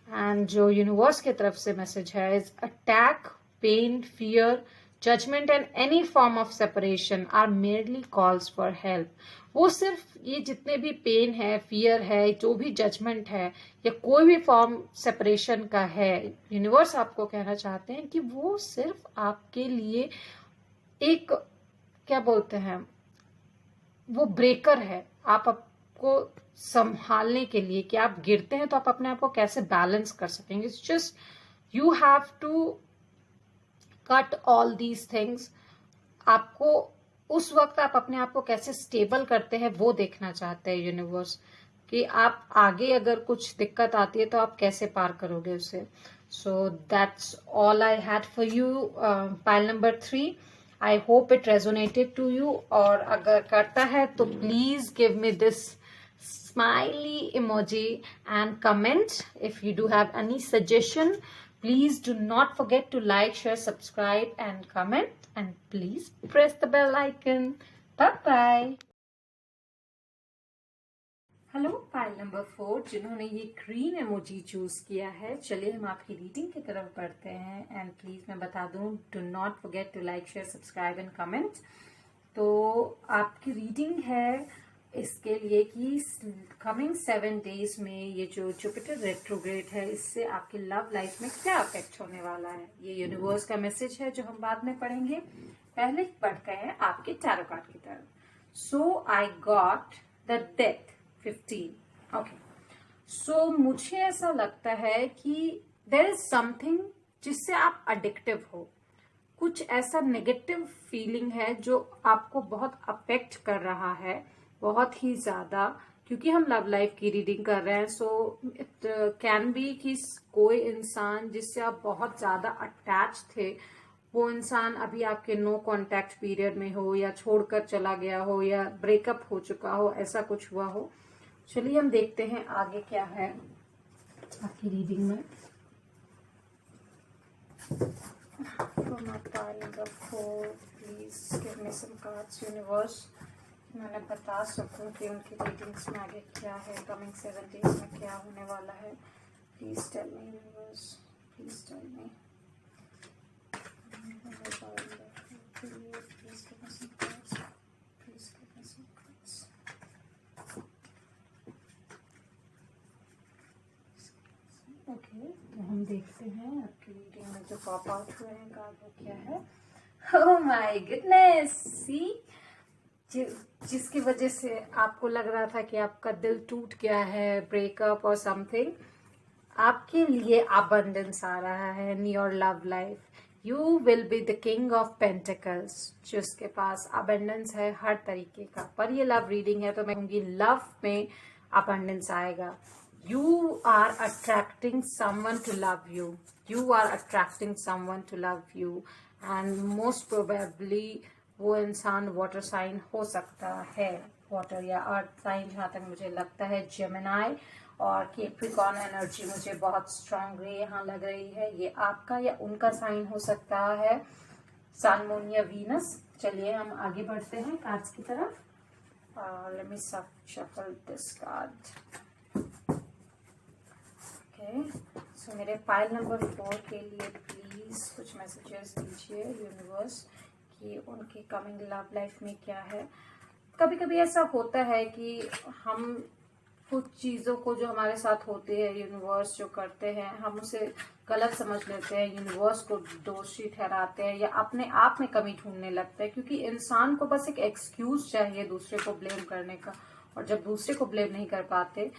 एंड जो यूनिवर्स की तरफ से मैसेज है is attack, pain, fear, judgement and any form of separation are merely calls for help. वो सिर्फ ये जितने भी पेन है, फियर है, जो भी जजमेंट है या कोई भी फॉर्म सेपरेशन का है, यूनिवर्स आपको कहना चाहते हैं कि वो सिर्फ आपके लिए एक क्या बोलते हैं, वो ब्रेकर है. आपको संभालने के लिए कि आप गिरते हैं तो आप अपने आप को कैसे बैलेंस कर सकेंगे. It's just you have to cut all these things. आपको उस वक्त आप अपने आप को कैसे स्टेबल करते हैं वो देखना चाहते हैं यूनिवर्स, कि आप आगे अगर कुछ दिक्कत आती है तो आप कैसे पार करोगे उसे. So that's all I had for you pile number 3. I hope it resonated to you, और अगर करता है तो please give me this smiley emoji and comment. If you do have any suggestion, please do not forget to like, share, subscribe and comment, and please press the bell icon. Bye bye. Hello pile number 4 जिन्होंने ये green emoji choose किया है. चलिए हम आपकी reading की तरफ बढ़ते हैं. एंड प्लीज मैं बता दूं, do not forget to like, share, subscribe and comment. तो आपकी रीडिंग है इसके लिए कि कमिंग 7 डेज में ये जो जुपिटर रेट्रोग्रेड है इससे आपकी लव लाइफ में क्या अफेक्ट होने वाला है, ये यूनिवर्स का मैसेज है जो हम बाद में पढ़ेंगे। पहले बढ़ते हैं आपके टैरो कार्ड की तरफ। So I got the death 15। Okay, so मुझे ऐसा लगता है कि देयर इज समथिंग जिससे आप अडिक्टिव हो, कुछ ऐसा नेगेटिव फीलिंग है जो आपको बहुत अफेक्ट कर रहा है, बहुत ही ज्यादा, क्योंकि हम लव लाइफ की रीडिंग कर रहे हैं। सो इट कैन बी कि कोई इंसान जिससे आप बहुत ज्यादा अटैच थे, वो इंसान अभी आपके नो कांटेक्ट पीरियड में हो, या छोड़कर चला गया हो, या ब्रेकअप हो चुका हो, ऐसा कुछ हुआ हो। चलिए हम देखते हैं आगे क्या है आपकी रीडिंग में। For my pile number 4, please give me some cards, universe. मैंने बता सकूं कि उनकी रीडिंग्स में आगे क्या है, कमिंग 7 डेज में क्या होने वाला है। Please tell me universe, please tell me. Please give me some cards, please give me some cards. Okay, तो हम देखते हैं आपकी रीडिंग में जो पॉप आउट हुए हैं कार्ड वो क्या है। ओह माय गुडनेस, सी जिसकी वजह से आपको लग रहा था कि आपका दिल टूट गया है, ब्रेकअप और समथिंग, आपके लिए अबंडेंस आ रहा है in your love life. You will be the king of pentacles, जिसके पास अबंडेंस है हर तरीके का। पर ये लव रीडिंग है तो मैं कहूँगी लव में अबंडेंस आएगा। You are attracting someone to love you. You are attracting someone to love you. And most probably वो इंसान वाटर साइन हो सकता है, वाटर या अर्थ साइन, जहाँ तक मुझे लगता है जेमिनाई और कैप्रिकॉर्न एनर्जी मुझे बहुत स्ट्रांगली यहाँ लग रही है। ये आपका या उनका साइन हो सकता है, सन, मून या वीनस। चलिए हम आगे बढ़ते हैं कार्ड्स की तरफ। Let me shuffle this card. So मेरे पाइल नंबर 4 के लिए प्लीज कुछ मैसेजेस दीजिए यूनिवर्स कि उनकी कमिंग लव लाइफ में क्या है। कभी कभी ऐसा होता है कि हम कुछ चीज़ों को जो हमारे साथ होती है, यूनिवर्स जो करते हैं, हम उसे गलत समझ लेते हैं, यूनिवर्स को दोषी ठहराते हैं या अपने आप में कमी ढूंढने लगते हैं, क्योंकि इंसान को बस एक एक्सक्यूज चाहिए दूसरे को ब्लेम करने का। और जब दूसरे को ब्लेम नहीं कर पाते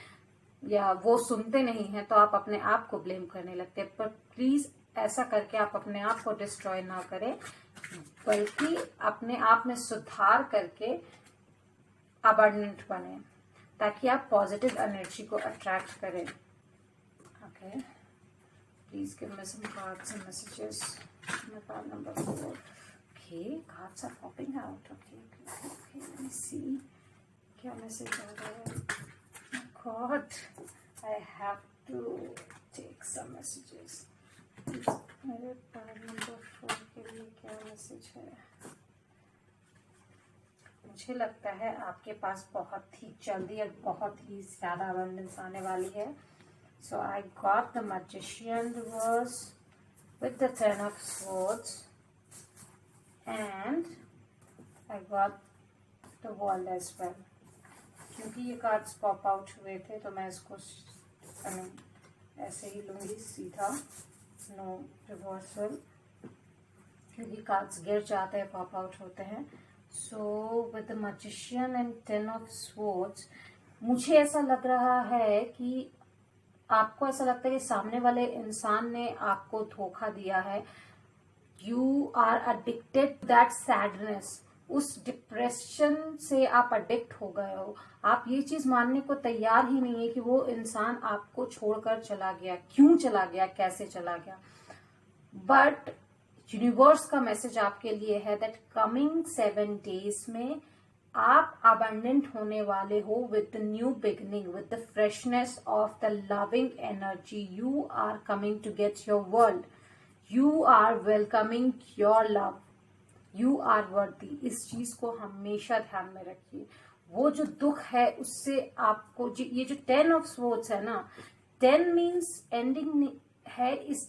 या वो सुनते नहीं हैं तो आप अपने आप को ब्लेम करने लगते हैं। पर प्लीज ऐसा करके आप अपने आप को डिस्ट्रॉय ना करें, बल्कि अपने आप में सुधार करके अबंडेंट बने, ताकि आप पॉजिटिव एनर्जी को अट्रैक्ट करें। Okay, please give me some cards and messages. My card number 4। Okay, cards are popping out. Okay, let me see क्या मैसेज आ रहा है। God, I have to take some messages. मेरे card number 4 के लिए क्या message है? मुझे लगता है आपके पास बहुत ही जल्दी और बहुत ही ज्यादा अबंडेंस आने वाली है। So I got the Magician reverse with the 10 of Swords and I got the World as well. क्योंकि ये कार्ड्स पॉप आउट हुए थे तो मैं इसको ऐसे ही लूंगी सीधा, नो रिवर्सल, क्योंकि कार्ड्स गिर जाते हैं, पॉप आउट होते हैं। So with the magician and 10 of swords, मुझे ऐसा लग रहा है कि आपको ऐसा लगता है कि सामने वाले इंसान ने आपको धोखा दिया है। You are addicted that sadness, उस डिप्रेशन से आप अडिक्ट हो गए हो। आप ये चीज मानने को तैयार ही नहीं है कि वो इंसान आपको छोड़कर चला गया, क्यों चला गया, कैसे चला गया। बट यूनिवर्स का मैसेज आपके लिए है दैट कमिंग 7 डेज में आप अबंडेंट होने वाले हो with the new beginning, with the freshness of the loving energy. You are coming to get your world, you are welcoming your love, you are worthy. इस चीज को हमेशा ध्यान में रखिए। वो जो दुख है उससे आपको ये जो 10 ऑफ स्वॉर्ड्स है ना, 10 मीन्स एंडिंग है इस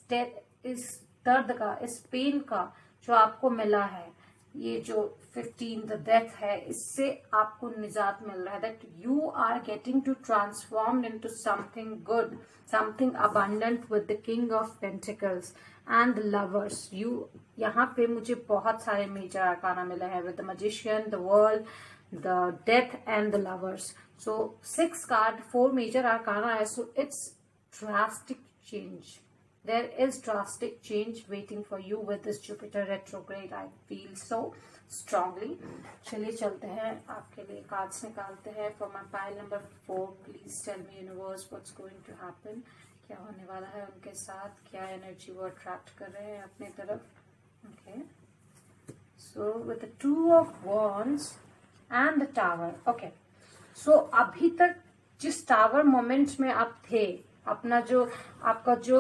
दर्द का, इस पेन का जो आपको मिला है। ये जो 15 द डेथ है, इससे आपको निजात मिल रहा है that you are getting to transform into something good, something abundant with the king of pentacles and the lovers. You यहाँ पे मुझे बहुत सारे मेजर आर्काना मिला है with the magician, the world, the death and the lovers. So 6 card, 4 major arcana है, so it's drastic change. There is drastic change waiting for you with this Jupiter retrograde. I feel so strongly. चलिए चलते हैं, आपके लिए cards निकालते हैं for my pile number 4. Please tell me universe what's going to happen. क्या होने वाला है उनके साथ, क्या एनर्जी वो अट्रैक्ट कर रहे हैं अपने तरफ. Okay. So with the 2 of Wands and the Tower. Okay. So अभी तक जिस टावर मोमेंट में आप थे, अपना जो आपका जो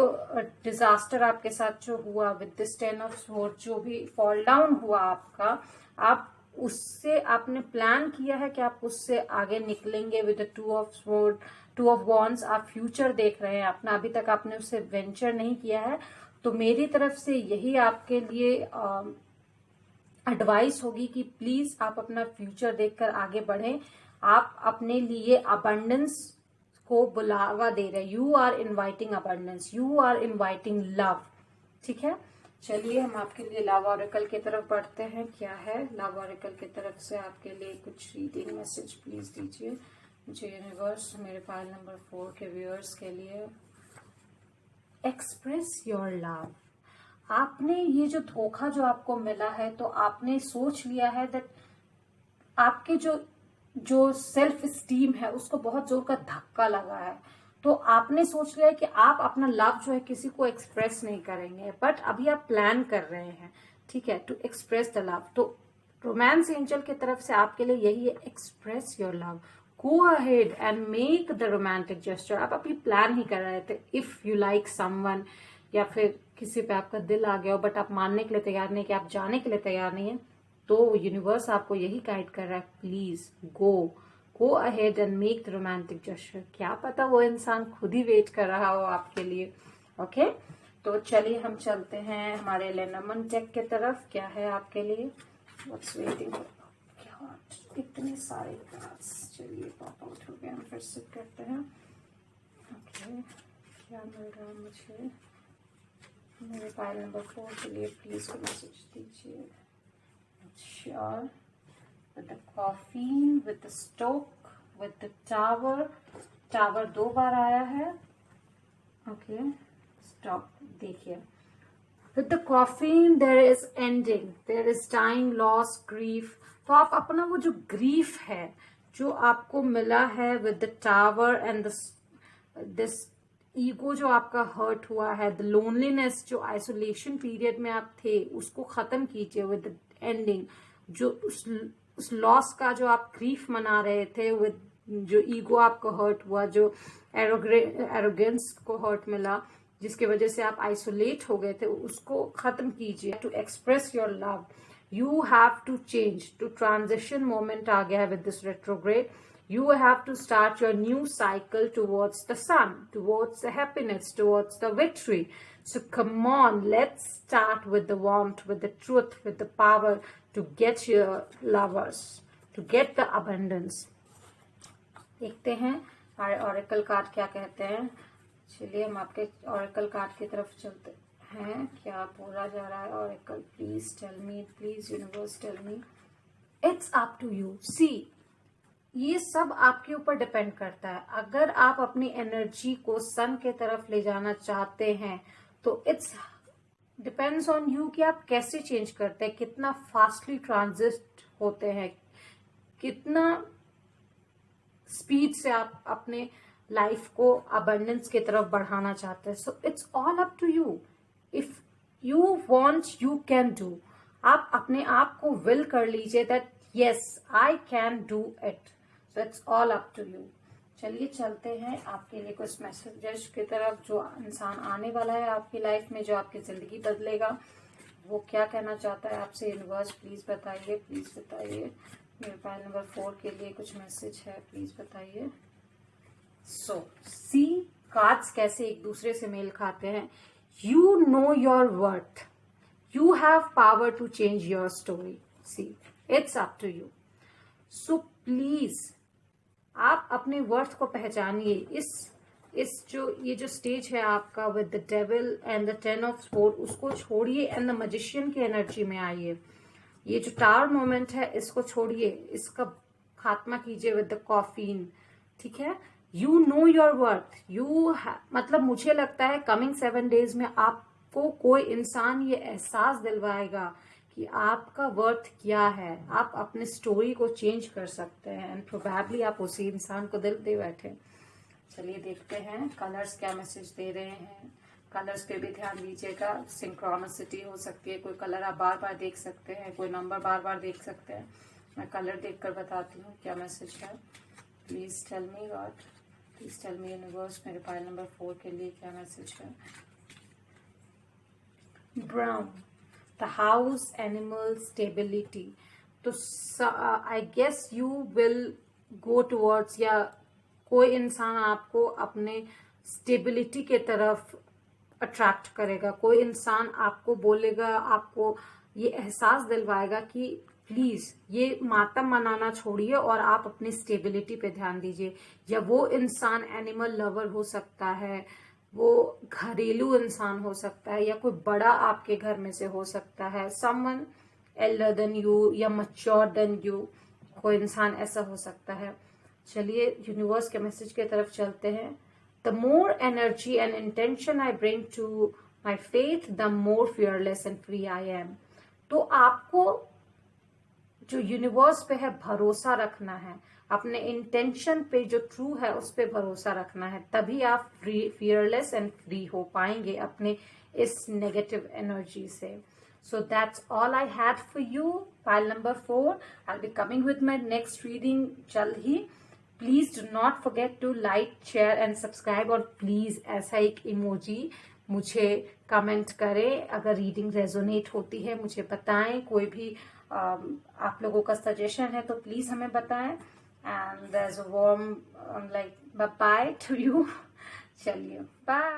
डिजास्टर आपके साथ जो हुआ विद दिस 10 ऑफ स्वॉर्ड, जो भी फॉल डाउन हुआ आपका, आप उससे आपने प्लान किया है कि आप उससे आगे निकलेंगे with the 2 of sword, 2 of wands. आप फ्यूचर देख रहे हैं अपना, अभी तक आपने उससे वेंचर नहीं किया है. तो मेरी तरफ से यही आपके लिए एडवाइस होगी कि प्लीज आप अपना फ्यूचर देखकर आगे बढ़ें. आप अपने लिए अबंडेंस को बुलावा दे रहे. You are inviting abundance, you are inviting love. ठीक है, चलिए हम आपके लिए लव ऑरेकल की तरफ बढ़ते हैं. क्या है लव ऑरेकल की तरफ से आपके लिए कुछ रीडिंग मैसेज प्लीज दीजिए मुझे यूनिवर्स, मेरे फाइल नंबर 4 के व्यूअर्स के लिए. Express your love. आपने ये जो धोखा जो आपको मिला है, तो आपने सोच लिया है दैट आपके जो सेल्फ स्टीम है उसको बहुत जोर का धक्का लगा है. तो आपने सोच लिया है कि आप अपना लव जो है किसी को एक्सप्रेस नहीं करेंगे, बट अभी आप प्लान कर रहे हैं, ठीक है, टू एक्सप्रेस द लव. तो रोमांस एंजल की तरफ से आपके लिए यही है, express your love. Go ahead and make the romantic gesture. आप अभी प्लान ही कर रहे थे. इफ यू लाइक समवन, या फिर किसी पे आपका दिल आ गया हो बट आप मानने के लिए तैयार नहीं, कि आप जाने के लिए तैयार नहीं है, तो यूनिवर्स आपको यही गाइड कर रहा है, please go ahead and make the romantic gesture. क्या पता वो इंसान खुद ही वेट कर रहा हो आपके लिए. ओके, तो चलिए हम चलते हैं हमारे लेनमन डेक की तरफ. क्या है आपके लिए, व्हाट्स वेटिंग. इतने सारे कार्ड्स, चलिए पॉप आउट हो गया, हम फिर से करते हैं. ओके, क्या मिल रहा है मुझे मेरे फाइल नंबर 4 के लिए, प्लीज मैसेज दीजिए. Sure. With the caffeine, with the stoke, with the tower. Tower 2 बार आया है. Okay, stop. देखिए, with the caffeine there is ending, there is dying, loss, grief. तो आप अपना वो जो grief है जो आपको मिला है with the tower and this ego जो आपका हर्ट हुआ है, द लोनलीनेस जो आइसोलेशन पीरियड में आप थे, उसको खत्म कीजिए विद द एंडिंग. जो उस लॉस का जो आप ग्रीफ मना रहे थे, विद जो ईगो आपको हर्ट हुआ, जो एरोगेंस को हर्ट मिला, जिसकी वजह से आप आइसोलेट हो गए थे, उसको खत्म कीजिए. To express your love you have to change. To transition moment आ गया है with this retrograde. You have to start your new cycle towards the sun, towards the happiness, towards the victory. So come on, let's start with the warmth, with the truth, with the power to get your lovers, to get the abundance. देखते हैं हमारे oracle card क्या कहते हैं. चलिए हम आपके oracle card की तरफ चलते हैं. क्या बोला जा रहा है oracle, please tell me, please universe tell me. It's up to you. See, ये सब आपके ऊपर डिपेंड करता है. अगर आप अपनी एनर्जी को सन के तरफ ले जाना चाहते हैं, तो इट्स डिपेंड्स ऑन यू कि आप कैसे चेंज करते हैं, कितना फास्टली ट्रांजिट होते हैं, कितना स्पीड से आप अपने लाइफ को अबंडेंस की तरफ बढ़ाना चाहते हैं. So it's all up to you. If you want you can do. आप अपने आप को विल कर लीजिए that yes I can do it. So it's all up to you. चलिए चलते हैं आपके लिए कुछ मैसेजेस की तरफ. जो इंसान आने वाला है आपकी लाइफ में, जो आपकी जिंदगी बदलेगा, वो क्या कहना चाहता है आपसे यूनिवर्स, प्लीज बताइए, प्लीज बताइए. मेरे फाइल नंबर 4 के लिए कुछ मैसेज है, प्लीज बताइए. सो सी, कार्ड्स कैसे एक दूसरे से मेल खाते हैं. You know your worth. You have power to change your story. See it's up to you. So please आप अपने वर्थ को पहचानिए। ये जो स्टेज है आपका with the devil and the 10 of sword, उसको छोड़िए एंड द मैजिशियन की एनर्जी में आइए। ये जो टावर मोमेंट है इसको छोड़िए, इसका खात्मा कीजिए विद द कॉफीन। ठीक है, यू नो योर वर्थ। मतलब मुझे लगता है कमिंग 7 डेज में आपको कोई इंसान ये एहसास दिलवाएगा कि आपका वर्थ क्या है। आप अपने स्टोरी को चेंज कर सकते हैं एंड प्रोबेबली आप उसी इंसान को दिल दे बैठे। चलिए देखते हैं कलर्स क्या मैसेज दे रहे हैं। कलर्स पे भी ध्यान दीजिएगा, सिंक्रोनिसिटी हो सकती है। कोई कलर आप बार बार देख सकते हैं, कोई नंबर बार बार देख सकते हैं। मैं कलर देखकर बताती हूँ क्या मैसेज है। Please tell me God, please tell me universe, मेरे पाइल नंबर 4 के लिए क्या मैसेज है। Brown, the house, animal, stability. तो I guess you will go towards, या कोई इंसान आपको अपने स्टेबिलिटी के तरफ अट्रैक्ट करेगा। कोई इंसान आपको बोलेगा, आपको ये एहसास दिलवाएगा कि प्लीज ये मातम मनाना छोड़िए और आप अपनी स्टेबिलिटी पे ध्यान दीजिए। या वो इंसान एनिमल लवर हो सकता है, वो घरेलू इंसान हो सकता है, या कोई बड़ा आपके घर में से हो सकता है, समवन एल्डर देन यू या मैच्योर देन यू, कोई इंसान ऐसा हो सकता है। चलिए यूनिवर्स के मैसेज की तरफ चलते हैं। The more energy and intention I bring to my faith, the more fearless and free I am. तो आपको जो यूनिवर्स पे है भरोसा रखना है, अपने इंटेंशन पे जो ट्रू है उस पे भरोसा रखना है, तभी आप फियरलेस एंड फ्री हो पाएंगे अपने इस नेगेटिव एनर्जी से। So that's all I had for you, pile number 4. I'll be coming with my next reading जल्द ही। Please do not forget to like, share and subscribe, और please ऐसा एक emoji मुझे कमेंट करें। अगर रीडिंग रेजोनेट होती है मुझे बताएं। कोई भी आप लोगों का सजेशन है तो प्लीज हमें बताएं। And there's a warm like bye bye to you। चलिए बाय।